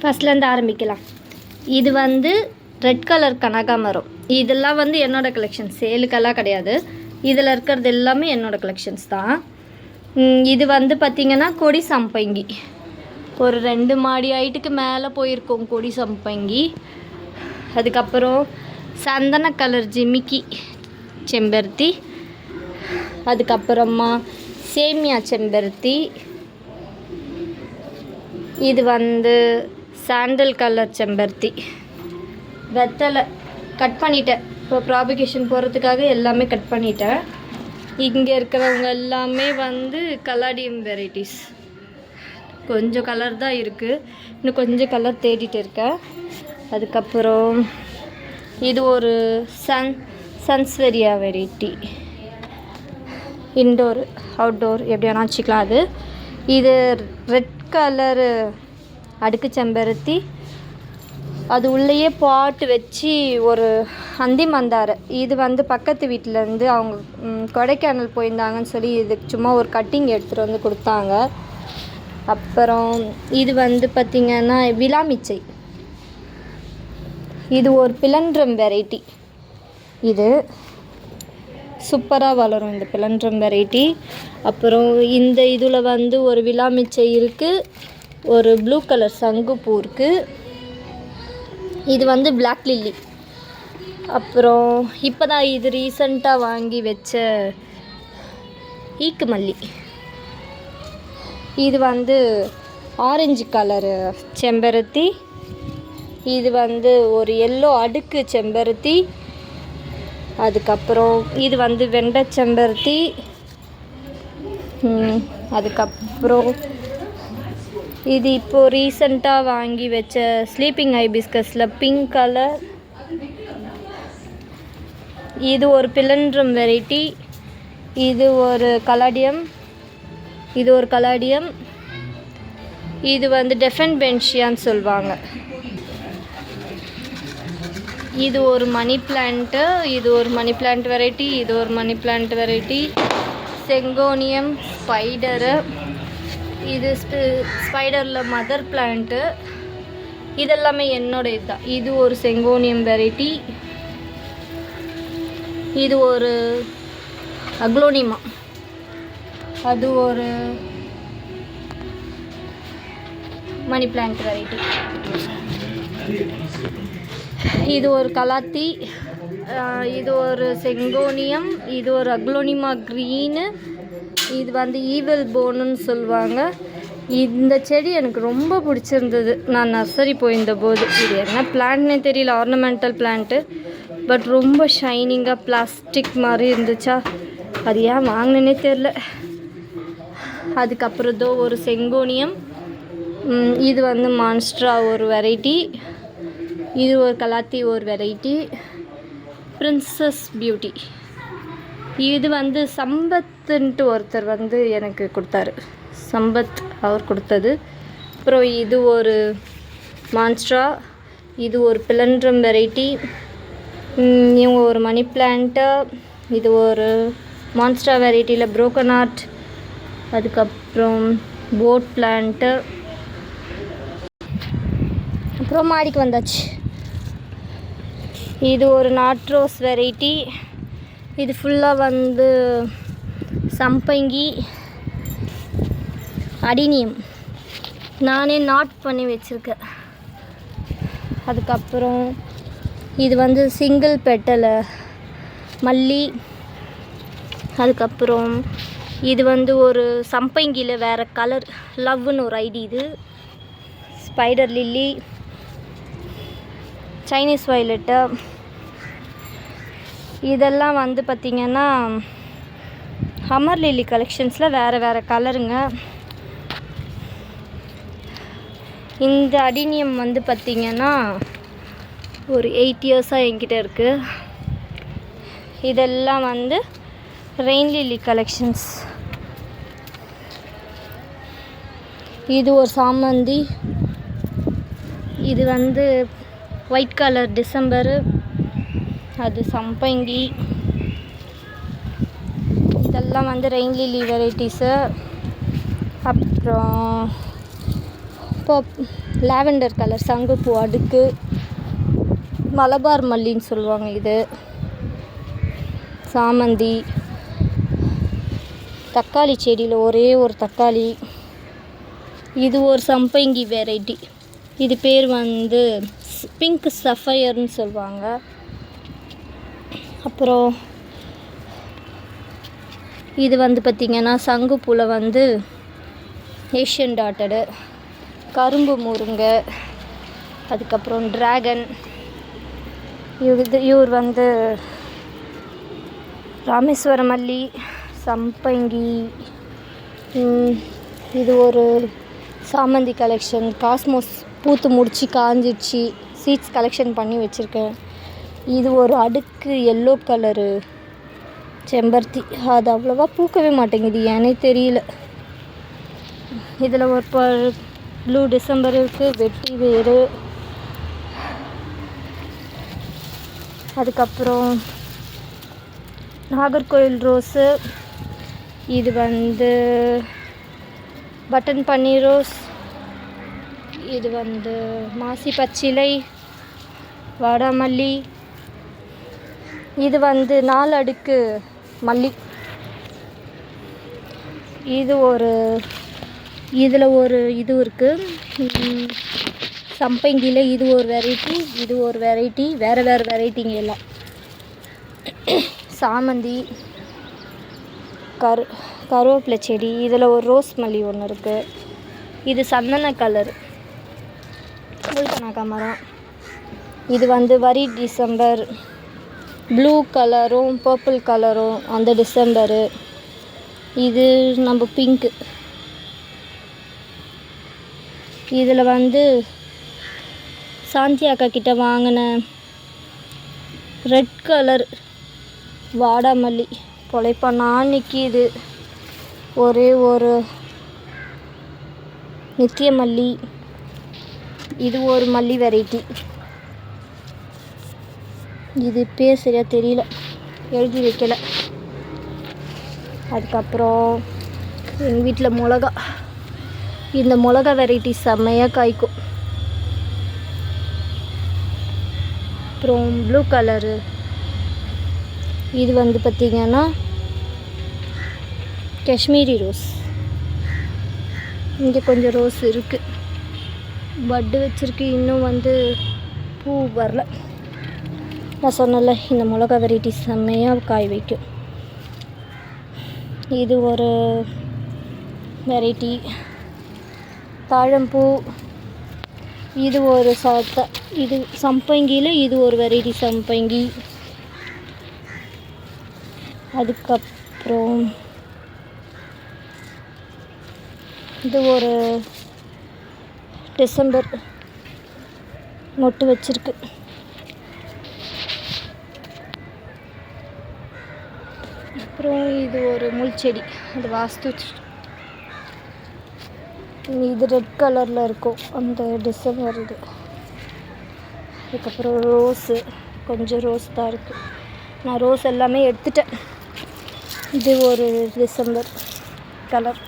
ஃபஸ்ட்லேருந்து ஆரம்பிக்கலாம். இது வந்து ரெட் கலர் கனகாமரம். இதெல்லாம் வந்து என்னோடய கலெக்ஷன்ஸ், சேலுக்கெல்லாம் கிடையாது. இதில் இருக்கிறது எல்லாமே என்னோடய கலெக்ஷன்ஸ் தான். இது வந்து பார்த்திங்கன்னா கொடி சம்பங்கி, ஒரு 2 மாடி ஹைட்டுக்கு மேலே போயிருக்கோம் கொடி சம்பங்கி. அதுக்கப்புறம் சந்தன கலர் ஜிமிக்கி செம்பருத்தி, அதுக்கப்புறமா சேமியா செம்பருத்தி, இது வந்து சாண்டல் கலர் செம்பருத்தி. வெத்தலை கட் பண்ணிட்டேன், இப்போ ப்ராபகேஷன் போகிறதுக்காக எல்லாமே கட் பண்ணிட்டேன். இங்கே இருக்கிறவங்க எல்லாமே வந்து கலாடியம் வெரைட்டிஸ். கொஞ்சம் கலர் தான் இருக்குது, இன்னும் கொஞ்சம் கலர் தேடிட்டு இருக்கேன். அதுக்கப்புறம் இது ஒரு சன்ஸ்வெரியா வெரைட்டி, இன்டோர் அவுட்டோர் எப்படி வேணால் வச்சுக்கலாம். இது ரெட் கலரு அடுக்கு செம்பருத்தி. அது உள்ளேயே பாட்டு வச்சு ஒரு அந்தி மந்தாரை. இது வந்து பக்கத்து வீட்டிலேருந்து அவங்க கொடைக்கானல் போயிருந்தாங்கன்னு சொல்லி இதுக்கு சும்மா ஒரு கட்டிங் எடுத்துகிட்டு வந்து கொடுத்தாங்க. அப்புறம் இது வந்து பார்த்திங்கன்னா விலாமிச்சை. இது ஒரு பிலன்ட்ரம் வெரைட்டி. இது சூப்பராக வளரும் இந்த பிலன்ட்ரம் வெரைட்டி. அப்புறம் இந்த இதில் வந்து ஒரு விலாமிச்சை இருக்குது, ஒரு ப்ளூ கலர் சங்குப்பூ இருக்குது. இது வந்து பிளாக் லில்லி. அப்புறம் இப்போ தான் இது ரீசண்டாக வாங்கி வச்ச ஈக்கு மல்லி. இது வந்து ஆரஞ்சு கலரு செம்பருத்தி. இது வந்து ஒரு எல்லோ அடுக்கு செம்பருத்தி. அதுக்கப்புறம் இது வந்து வெண்டை செம்பருத்தி. அதுக்கப்புறம் இது இப்போது ரீசண்டாக வாங்கி வச்ச ஸ்லீப்பிங் ஹைபிஸ்கஸில் பிங்க் கலர். இது ஒரு பிலன்ட்ரம் வெரைட்டி. இது ஒரு கலாடியம். இது ஒரு கலாடியம். இது வந்து டெஃபன்பென்ஷியான்னு சொல்லுவாங்க. இது ஒரு மணி பிளான்ட்டு. இது ஒரு மணி பிளான்ட் வெரைட்டி. இது ஒரு மணி பிளான்ட் வெரைட்டி. செங்கோனியம் ஸ்பைடரு. இது ஸ்பைடரில் மதர் பிளான்ட்டு. இதெல்லாமே என்னோட இதுதான். இது ஒரு செங்கோனியம் வெரைட்டி. இது ஒரு அக்லோனிமா. அது ஒரு மணி பிளான்ட் வெரைட்டி. இது ஒரு கலாத்தி. இது ஒரு செங்கோனியம். இது ஒரு அக்லோனிமா க்ரீனு. இது வந்து ஈவில் போனுன்னு சொல்லுவாங்க. இந்த செடி எனக்கு ரொம்ப பிடிச்சிருந்தது நான் நர்சரி போயிருந்த போது. இது என்ன பிளான்ட்னே தெரியல, ஆர்னமெண்டல் பிளான்ட்டு, பட் ரொம்ப ஷைனிங்காக பிளாஸ்டிக் மாதிரி இருந்துச்சா, அது ஏன் வாங்கினேனே தெரில. அதுக்கப்புறம் இதோ ஒரு செங்கோனியம். இது வந்து மான்ஸ்ட்ரா ஒரு வெரைட்டி. இது ஒரு கலாத்தி ஒரு வெரைட்டி. Princess beauty. இது வந்து சம்பத்துன்ட்டு ஒருத்தர் வந்து எனக்கு கொடுத்தாரு, சம்பத் அவர் கொடுத்தது. அப்புறம் இது ஒரு மான்ஸ்ட்ரா. இது ஒரு பிலன்ட்ரம் வெரைட்டி. இவங்க ஒரு மணி பிளான்ட்டு. இது ஒரு மான்ஸ்ட்ரா வெரைட்டியில் புரோக்கன் ஆர்ட். அதுக்கப்புறம் போட் பிளான்ட்டு. அப்புறம் மாடிக்கு வந்தாச்சு. இது ஒரு நாட் ரோஸ் வெரைட்டி. இது ஃபுல்லாக வந்து சம்பங்கி அடினியம் நானே நாட் பண்ணி வச்சுருக்கேன். அதுக்கப்புறம் இது வந்து சிங்கிள் பெட்டல் மல்லி. அதுக்கப்புறம் இது வந்து ஒரு சம்பங்கியில் வேறு கலர் லவ்னு ஒரு ஐடி. இது ஸ்பைடர் லில்லி, சைனீஸ் வயலட்டு. இதெல்லாம் வந்து பார்த்திங்கன்னா ஹமர் லில்லி கலெக்ஷன்ஸில் வேறு கலருங்க. இந்த அடினியம் வந்து பார்த்திங்கன்னா ஒரு 8 இயர்ஸாக என்கிட்ட இருக்குது. இதெல்லாம் வந்து ரெயின் லில்லி கலெக்ஷன்ஸ். இது ஒரு சாமந்தி. இது வந்து ஒயிட் கலர் டிசம்பரு. அது சம்பங்கி. இதெல்லாம் வந்து ரெயின் லில்லி வெரைட்டிஸு. அப்புறம் இப்போ லாவெண்டர் கலர் சங்குப்பூ அடுக்கு, மலபார் மல்லின்னு சொல்லுவாங்க. இது சாமந்தி, தக்காளி செடியில் ஒரே ஒரு தக்காளி. இது ஒரு சம்பங்கி வெரைட்டி. இது பேர் வந்து பிங்க் சஃபயர்னு சொல்லுவாங்க. அப்புறம் இது வந்து பார்த்திங்கன்னா சங்குப்பூவில் வந்து ஏஷியன் டாட்டடு, கரும்பு முருங்கை, அதுக்கப்புறம் ட்ராகன். இவர் வந்து ராமேஸ்வர மல்லி, சம்பங்கி. இது ஒரு சாமந்தி கலெக்ஷன். காஸ்மோஸ் பூத்து முடிச்சு காஞ்சிடுச்சு, சீட்ஸ் கலெக்ஷன் பண்ணி வச்சுருக்கேன். இது ஒரு அடுக்கு எல்லோ கலரு செம்பருத்தி. அது அவ்வளோவா பூக்கவே மாட்டேங்குது, ஏன்னே தெரியல. இதில் ஒரு ப்ளூ டிசம்பர் இருக்குது, வெட்டி வேறு. அதுக்கப்புறம் நாகர்கோயில் ரோஸு. இது வந்து பட்டன் பன்னீர் ரோஸ். இது வந்து மாசி பச்சிலை, வாடாமல்லி. இது வந்து 4 அடுக்கு மல்லி. இது ஒரு இதில் ஒரு இது இருக்குது சம்பங்கியில். இது ஒரு வெரைட்டி, இது ஒரு வெரைட்டி, வேறு வெரைட்டிங்க எல்லாம். சாமந்தி, கருவேப்பிலை செடி. இதில் ஒரு ரோஸ் மல்லி ஒன்று இருக்குது. இது சந்தன கலர் கனகாமரம். இது வந்து வரி டிசம்பர், ப்ளூ கலரும் பர்பிள் கலரும் அந்த டிசம்பரு. இது நம்ம பிங்க்கு. இதில் வந்து சாந்தி அக்கா கிட்ட வாங்கின ரெட் கலர் வாடாமல்லி பொழைப்பண்ணா நிற்கிது. ஒரே ஒரு நித்திய மல்லி. இது ஒரு மல்லி வெரைட்டி. இது பேர் சரியாக தெரியல, எழுதி வைக்கல. அதுக்கப்புறம் எங்கள் வீட்டில் மிளகா. இந்த மிளகா வெரைட்டி செம்மையாக காய்க்கும். அப்புறம் ப்ளூ கலரு. இது வந்து பார்த்திங்கன்னா காஷ்மீரி ரோஸ். இங்கே கொஞ்சம் ரோஸ் இருக்குது, பட்டு வச்சுருக்கு, இன்னும் வந்து பூ வரல. நான் சொன்னல இந்த மிளகா வெரைட்டி செம்மையாக காய் வைக்கும். இது ஒரு வெரைட்டி தாழம்பூ. இது ஒரு இது சம்பங்கியில் இது ஒரு வெரைட்டி சம்பங்கி. அதுக்கப்புறம் இது ஒரு டிசம்பர் மொட்டு வச்சிருக்கு. அப்புறம் இது ஒரு முள் செடி, அது வாஸ்து. இது ரெட் கலரில் இருக்கும் அந்த டிசம்பர் இது. அதுக்கப்புறம் ரோஸு, கொஞ்சம் ரோஸ் தான் இருக்குது. நான் ரோஸ் எல்லாமே எடுத்துட்டேன். இது ஒரு டிசம்பர் கலர்.